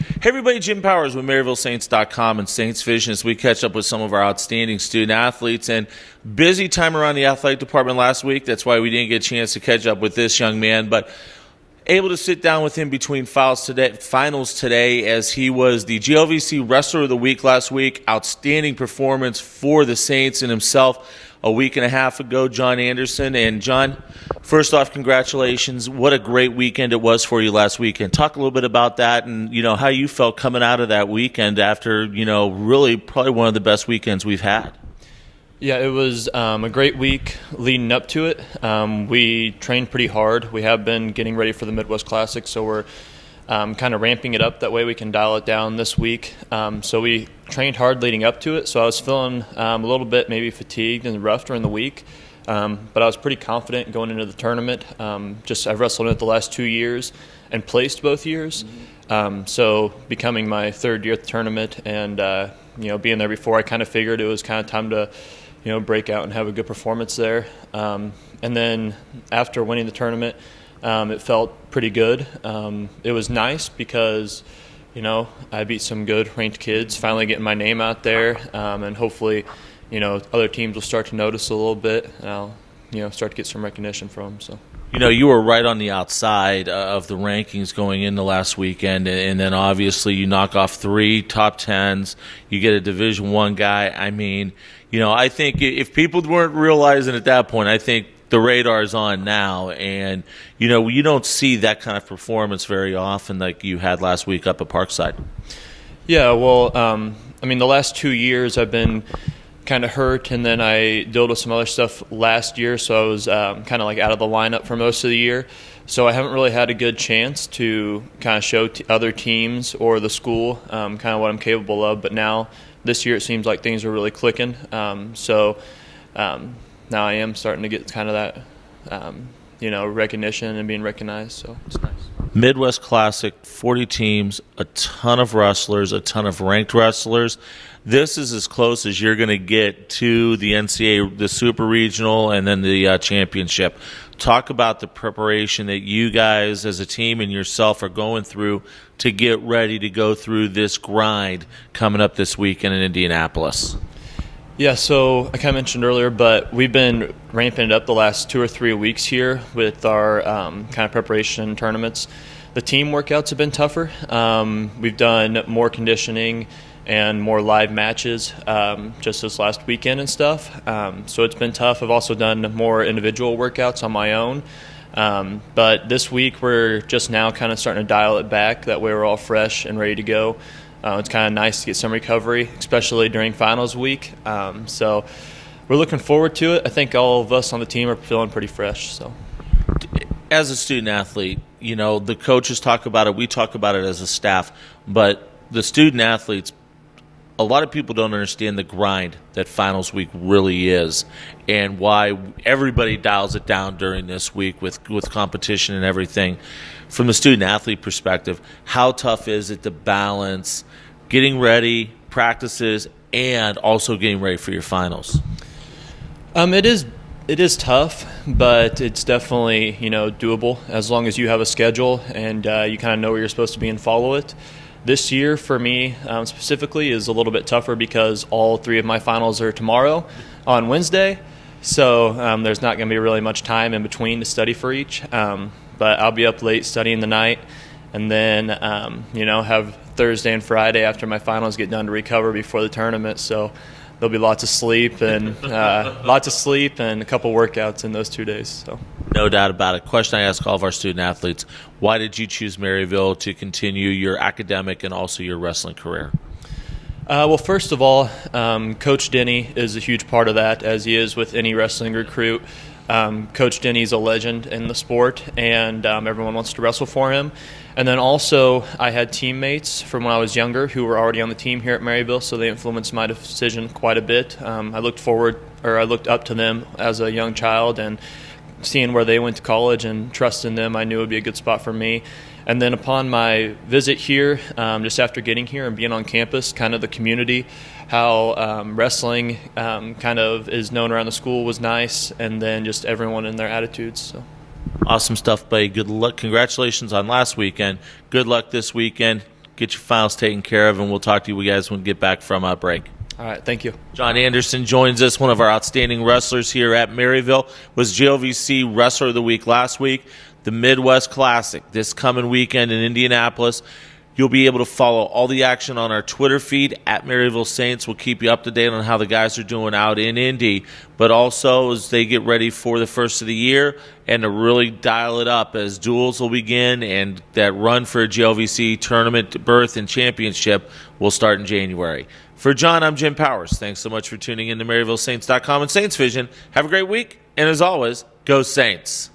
Hey everybody, Jim Powers with MaryvilleSaints.com and Saints Vision as we catch up with some of our outstanding student athletes. And busy time around the athletic department last week. That's why we didn't get a chance to catch up with this young man. But able to sit down with him between finals today as he was the GLVC Wrestler of the Week last week. Outstanding performance for the Saints and himself a week and a half ago, John Anderson. And John, first off, congratulations. What a great weekend it was for you last weekend. Talk a little bit about that and, how you felt coming out of that weekend after, really probably one of the best weekends we've had. Yeah, it was a great week leading up to it. We trained pretty hard. We have been getting ready for the Midwest Classic, so we're kind of ramping it up. That way we can dial it down this week. So we trained hard leading up to it, so I was feeling a little bit maybe fatigued and rough during the week. But I was pretty confident going into the tournament. I've wrestled in it the last 2 years and placed both years. So becoming my third year at the tournament and being there before, I kind of figured it was kind of time to break out and have a good performance there. And then after winning the tournament, it felt pretty good. It was nice because, I beat some good ranked kids, finally getting my name out there, and hopefully, other teams will start to notice a little bit, and I'll, start to get some recognition from them. So. You were right on the outside of the rankings going into last weekend, and then obviously you knock off 3 top 10s. You get a Division I guy. I mean, I think if people weren't realizing at that point, I think the radar is on now, and you don't see that kind of performance very often like you had last week up at Parkside. Yeah, well, the last 2 years I've been kind of hurt, and then I dealt with some other stuff last year, so I was kind of like out of the lineup for most of the year. So I haven't really had a good chance to kind of show other teams or the school kind of what I'm capable of. But now, this year, it seems like things are really clicking. So now I am starting to get kind of that, recognition and being recognized. So it's nice. Midwest Classic, 40 teams, a ton of wrestlers, a ton of ranked wrestlers. This is as close as you're going to get to the NCAA, the Super Regional, and then the championship. Talk about the preparation that you guys as a team and yourself are going through to get ready to go through this grind coming up this weekend in Indianapolis. Yeah, so I kind of mentioned earlier, but we've been ramping it up the last 2 or 3 weeks here with our kind of preparation tournaments. The team workouts have been tougher. We've done more conditioning and more live matches just this last weekend and stuff. So it's been tough. I've also done more individual workouts on my own. But this week we're just now kind of starting to dial it back. That way we're all fresh and ready to go. It's kind of nice to get some recovery, especially during finals week. So we're looking forward to it. I think all of us on the team are feeling pretty fresh. So, as a student athlete, the coaches talk about it. We talk about it as a staff. But the student athletes, a lot of people don't understand the grind that finals week really is and why everybody dials it down during this week with competition and everything. From the student athlete perspective, how tough is it to balance getting ready, practices, and also getting ready for your finals? It is tough, but it's definitely doable as long as you have a schedule and you kind of know where you're supposed to be and follow it. This year for me specifically is a little bit tougher because all 3 of my finals are tomorrow on Wednesday, so there's not going to be really much time in between to study for each. But I'll be up late studying the night, and then have Thursday and Friday after my finals get done to recover before the tournament. So there'll be lots of sleep and a couple workouts in those 2 days. So. No doubt about it. Question I ask all of our student athletes: why did you choose Maryville to continue your academic and also your wrestling career? Well, first of all, Coach Denny is a huge part of that, as he is with any wrestling recruit. Coach Denny's a legend in the sport, and everyone wants to wrestle for him. And then also, I had teammates from when I was younger who were already on the team here at Maryville, so they influenced my decision quite a bit. I looked up to them as a young child, and seeing where they went to college and trusting them, I knew it would be a good spot for me. And then upon my visit here, just after getting here and being on campus, kind of the community, how wrestling kind of is known around the school was nice, and then just everyone and their attitudes. So. Awesome stuff, buddy. Good luck. Congratulations on last weekend. Good luck this weekend. get your files taken care of, and we'll talk to you guys when we get back from break. All right, thank you. John Anderson joins us, one of our outstanding wrestlers here at Maryville, was JLVC Wrestler of the Week last week. The Midwest Classic this coming weekend in Indianapolis. You'll be able to follow all the action on our Twitter feed at Maryville Saints. We'll keep you up to date on how the guys are doing out in Indy, but also as they get ready for the first of the year and to really dial it up as duels will begin and that run for a JLVC tournament berth and championship will start in January. For John, I'm Jim Powers. Thanks so much for tuning in to MaryvilleSaints.com and Saints Vision. Have a great week, and as always, go Saints.